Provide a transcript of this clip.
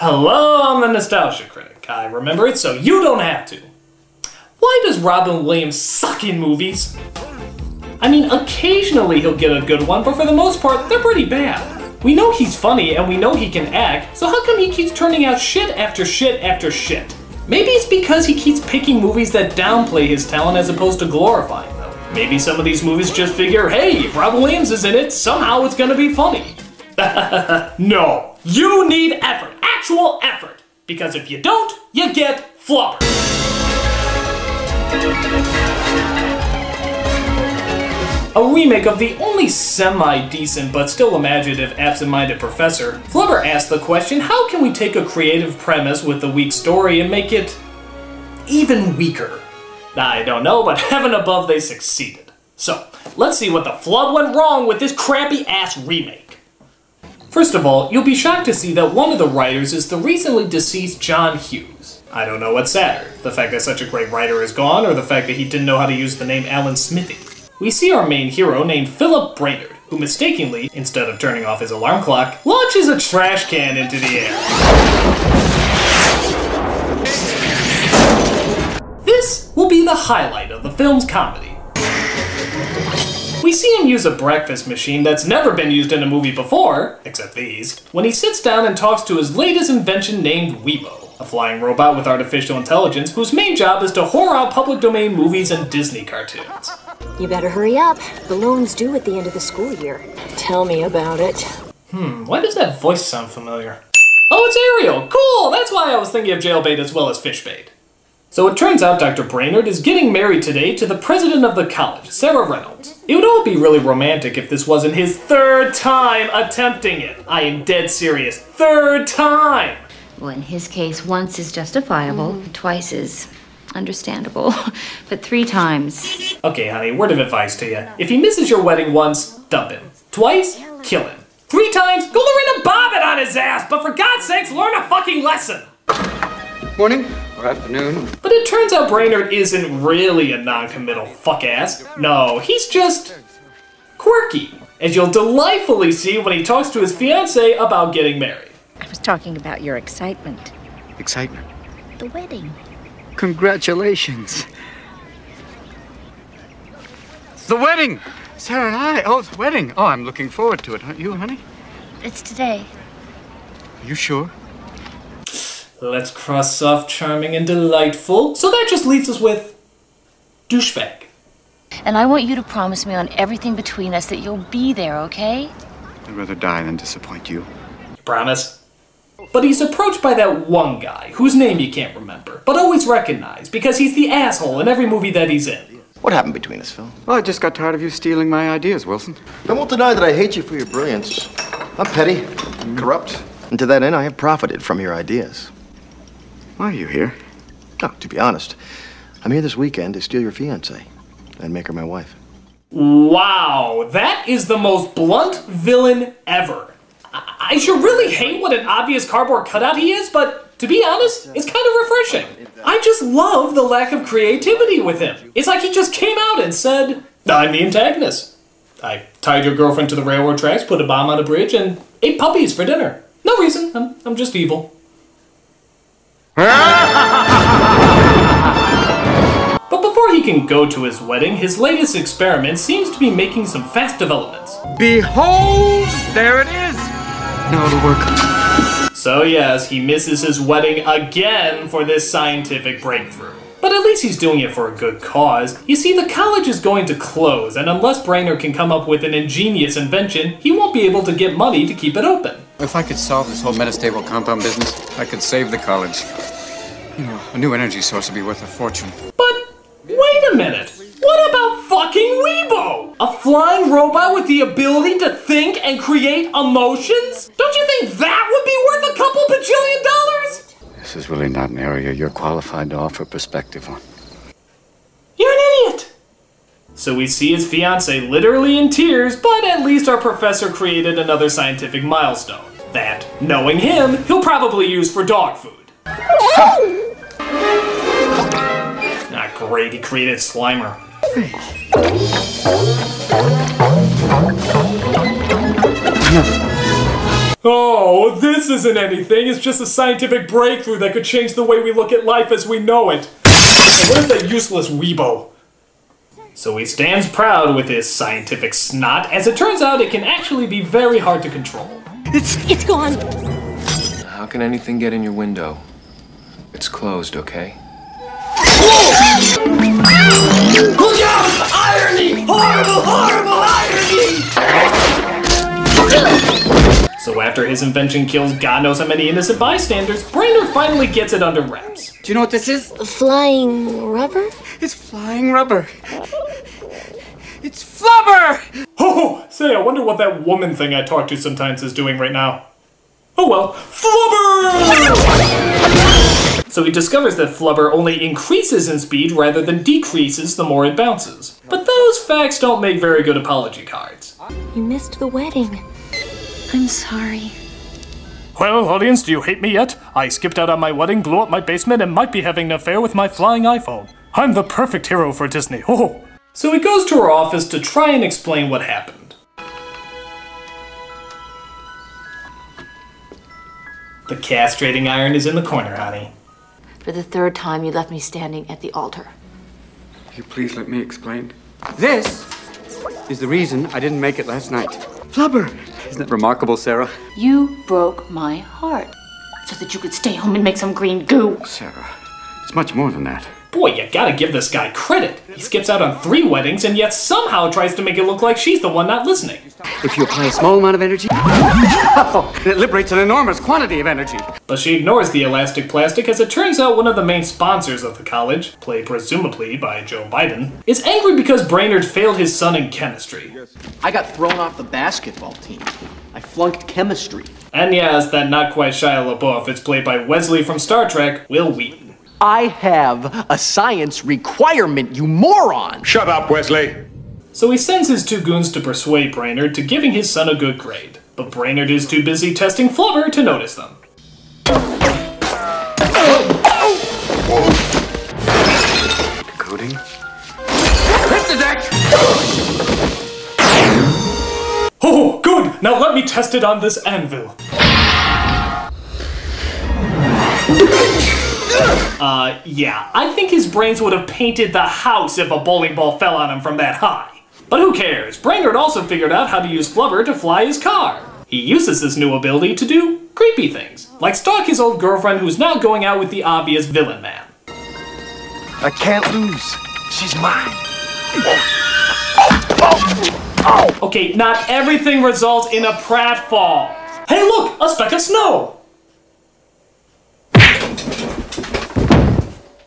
Hello, I'm the Nostalgia Critic. I remember it so you don't have to. Why does Robin Williams suck in movies? I mean, occasionally he'll get a good one, but for the most part, they're pretty bad. We know he's funny and we know he can act, so how come he keeps turning out shit after shit after shit? Maybe it's because he keeps picking movies that downplay his talent as opposed to glorifying them. Maybe some of these movies just figure, hey, if Robin Williams is in it, somehow it's gonna be funny. No, you need effort, actual effort, because if you don't, you get flubber. A remake of the only semi-decent but still imaginative Absent-Minded Professor, Flubber asked the question, how can we take a creative premise with a weak story and make it even weaker? I don't know, but heaven above they succeeded. So, let's see what the flub went wrong with this crappy-ass remake. First of all, you'll be shocked to see that one of the writers is the recently deceased John Hughes. I don't know what's sadder, the fact that such a great writer is gone, or the fact that he didn't know how to use the name Alan Smithy. We see our main hero named Philip Brainerd, who mistakenly, instead of turning off his alarm clock, launches a trash can into the air. This will be the highlight of the film's comedy. We see him use a breakfast machine that's never been used in a movie before, except these, when he sits down and talks to his latest invention named Weebo, a flying robot with artificial intelligence whose main job is to whore out public domain movies and Disney cartoons. You better hurry up. The loan's due at the end of the school year. Tell me about it. Why does that voice sound familiar? Oh, it's Ariel! Cool! That's why I was thinking of jailbait as well as fishbait. So it turns out Dr. Brainerd is getting married today to the president of the college, Sarah Reynolds. It would all be really romantic if this wasn't his third time attempting it. I am dead serious. Third time! Well, in his case, once is justifiable, twice is understandable, but 3 times. Okay, honey, word of advice to you. If he misses your wedding once, dump him. Twice, kill him. 3 times, go Lorena Bobbitt on his ass, but for God's sakes, learn a fucking lesson! Morning or afternoon. But it turns out Brainerd isn't really a non-committal fuck-ass. No, he's just quirky, as you'll delightfully see when he talks to his fiancée about getting married. I was talking about your excitement. Excitement. The wedding. Congratulations. It's the wedding! Sarah and I. Oh, the wedding. Oh, I'm looking forward to it, aren't you, honey? It's today. Are you sure? Let's cross off charming and delightful. So that just leaves us with douchebag. And I want you to promise me on everything between us that you'll be there, okay? I'd rather die than disappoint you. Promise? But he's approached by that one guy, whose name you can't remember, but always recognize, because he's the asshole in every movie that he's in. What happened between us, Phil? Well, I just got tired of you stealing my ideas, Wilson. I won't deny that I hate you for your brilliance. I'm petty, corrupt, and to that end I have profited from your ideas. Why are you here? No, to be honest, I'm here this weekend to steal your fiancée and make her my wife. Wow, that is the most blunt villain ever. I should really hate what an obvious cardboard cutout he is, but to be honest, it's kind of refreshing. I just love the lack of creativity with him. It's like he just came out and said, I'm the antagonist. I tied your girlfriend to the railroad tracks, put a bomb on a bridge, and ate puppies for dinner. No reason, I'm just evil. But before he can go to his wedding, his latest experiment seems to be making some fast developments. Behold, there it is. Now it'll work. So yes, he misses his wedding again for this scientific breakthrough. But at least he's doing it for a good cause. You see, the college is going to close, and unless Brainerd can come up with an ingenious invention, he won't be able to get money to keep it open. If I could solve this whole metastable compound business, I could save the college. You know, a new energy source would be worth a fortune. But wait a minute! What about fucking Weebo? A flying robot with the ability to think and create emotions? Don't you think that would be worth a couple bajillion dollars? This is really not an area you're qualified to offer perspective on. You're an idiot! So we see his fiancée literally in tears, but at least our professor created another scientific milestone. That, knowing him, he'll probably use for dog food. Not great, he created Slimer. Oh, this isn't anything. It's just a scientific breakthrough that could change the way we look at life as we know it. And where's that useless weebo? So he stands proud with his scientific snot. As it turns out, it can actually be very hard to control. It's gone. How can anything get in your window? It's closed, okay? Look out! Irony! Horrible, horrible irony! So after his invention kills God knows how many innocent bystanders, Brainerd finally gets it under wraps. Do you know what this is? Flying rubber? It's flying rubber. It's flubber! Oh, say, I wonder what that woman thing I talk to sometimes is doing right now. Oh well, flubber! So he discovers that flubber only increases in speed rather than decreases the more it bounces. But those facts don't make very good apology cards. You missed the wedding. I'm sorry. Well, audience, do you hate me yet? I skipped out on my wedding, blew up my basement, and might be having an affair with my flying iPhone. I'm the perfect hero for Disney. Oh. So he goes to her office to try and explain what happened. The castrating iron is in the corner, honey. For the third time, you left me standing at the altar. Will you please let me explain? This is the reason I didn't make it last night. Flubber! Isn't that remarkable, Sarah? You broke my heart so that you could stay home and make some green goo. Sarah, it's much more than that. Boy, you gotta give this guy credit. He skips out on 3 weddings and yet somehow tries to make it look like she's the one not listening. If you apply a small amount of energy, it liberates an enormous quantity of energy. But she ignores the elastic plastic as it turns out one of the main sponsors of the college, played presumably by Joe Biden, is angry because Brainerd failed his son in chemistry. I got thrown off the basketball team. I flunked chemistry. And yes, that not quite Shia LaBeouf, it's played by Wesley from Star Trek, Will Wheaton. I have a science requirement, you moron! Shut up, Wesley! So he sends his 2 goons to persuade Brainerd to giving his son a good grade. But Brainerd is too busy testing flubber to notice them. Decoding. Oh, good! Now let me test it on this anvil. Yeah, I think his brains would have painted the house if a bowling ball fell on him from that high. But who cares? Brainerd also figured out how to use flubber to fly his car. He uses this new ability to do creepy things, like stalk his old girlfriend who's now going out with the obvious villain man. I can't lose. She's mine. Okay, not everything results in a pratfall. Hey look, a speck of snow!